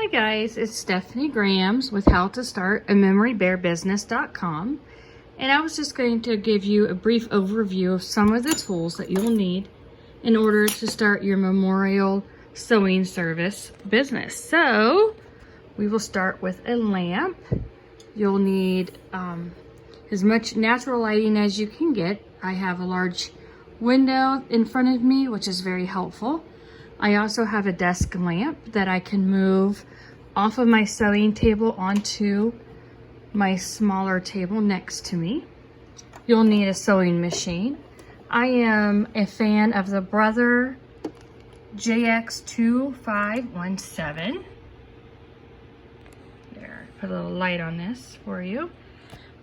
Hi guys, it's Stephanie Grams with how to start a memorybearbusiness.com, and I was just going to give you a brief overview of some of the tools that you'll need in order to start your memorial sewing service business. So we will start with a lamp. You'll need as much natural lighting as you can get. I have a large window in front of me, which is very helpful. I also have a desk lamp that I can move off of my sewing table onto my smaller table next to me. You'll need a sewing machine. I am a fan of the Brother JX2517. There, put a little light on this for you.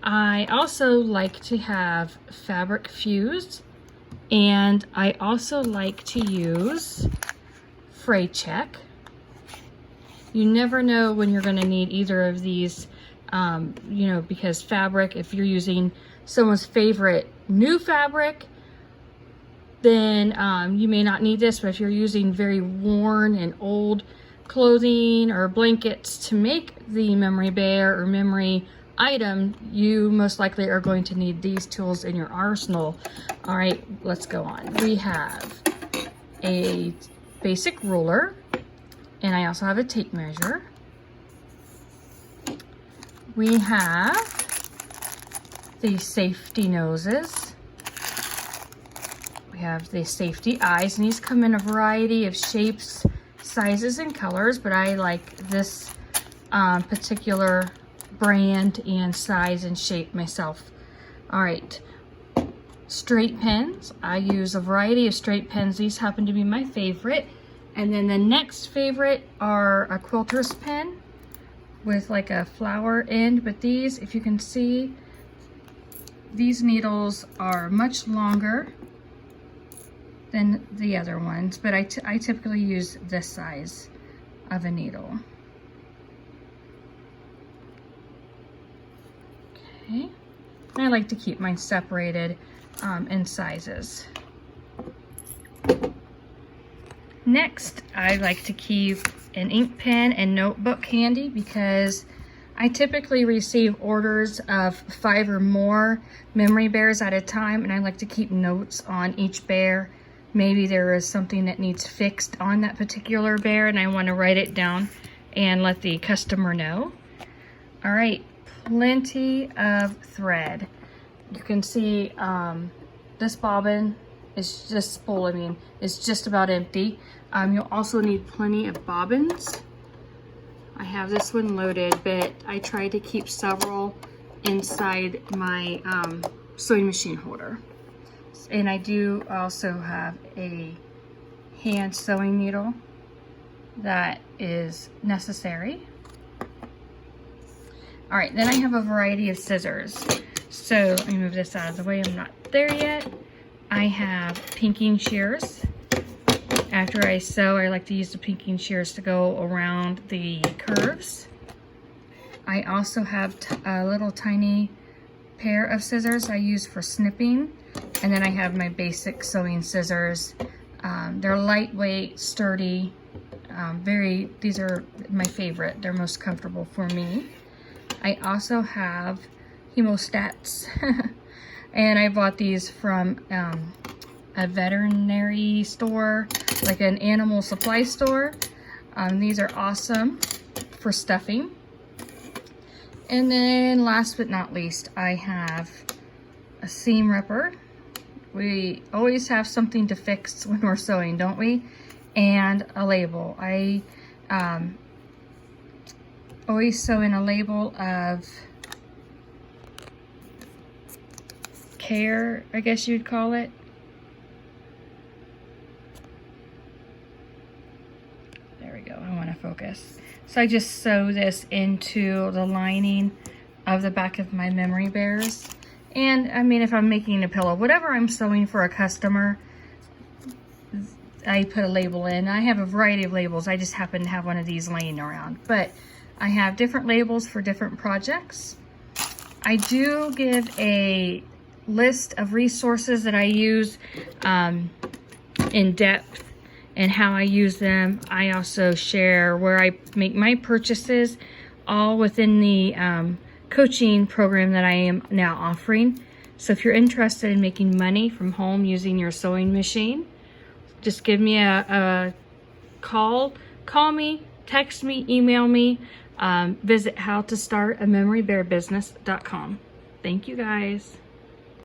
I also like to have fabric fuse, and I also like to use fray check. You never know when you're going to need either of these, because fabric, if you're using someone's favorite new fabric, then you may not need this. But if you're using very worn and old clothing or blankets to make the memory bear or memory item, you most likely are going to need these tools in your arsenal. All right, let's go on. We have a basic ruler, and I also have a tape measure. We have the safety noses. We have the safety eyes, and these come in a variety of shapes, sizes, and colors, but I like this particular brand and size and shape myself. All right, straight pens. I use a variety of straight pens. These happen to be my favorite. And then the next favorite are a quilter's pen with like a flower end. But these, if you can see, these needles are much longer than the other ones. But I typically use this size of a needle. Okay. And I like to keep mine separated in sizes. Next, I like to keep an ink pen and notebook handy because I typically receive orders of 5 or more memory bears at a time, and I like to keep notes on each bear. Maybe there is something that needs fixed on that particular bear and I want to write it down and let the customer know. All right, plenty of thread. You can see this bobbin is just full. It's just about empty. You'll also need plenty of bobbins. I have this one loaded, but I try to keep several inside my sewing machine holder. And I do also have a hand sewing needle that is necessary. All right, then I have a variety of scissors. So let me move this out of the way. I'm not there yet. I have pinking shears. After I sew, I like to use the pinking shears to go around the curves. I also have a little tiny pair of scissors I use for snipping. And then I have my basic sewing scissors. They're lightweight, sturdy, these are my favorite. They're most comfortable for me. I also have hemostats. And I bought these from a veterinary store, like an animal supply store. These are awesome for stuffing. And then last but not least, I have a seam ripper. We always have something to fix when we're sewing, don't we? And a label. I always sew in a label of care, I guess you'd call it. There we go, I want to focus. So I just sew this into the lining of the back of my memory bears. And if I'm making a pillow, whatever I'm sewing for a customer, I put a label in. I have a variety of labels. I just happen to have one of these laying around. But I have different labels for different projects. I do give a list of resources that I use in depth and how I use them. I also share where I make my purchases, all within the coaching program that I am now offering. So if you're interested in making money from home using your sewing machine, just give me a call me, text me, email me, visit howtostartamemorybearbusiness.com. Thank you guys.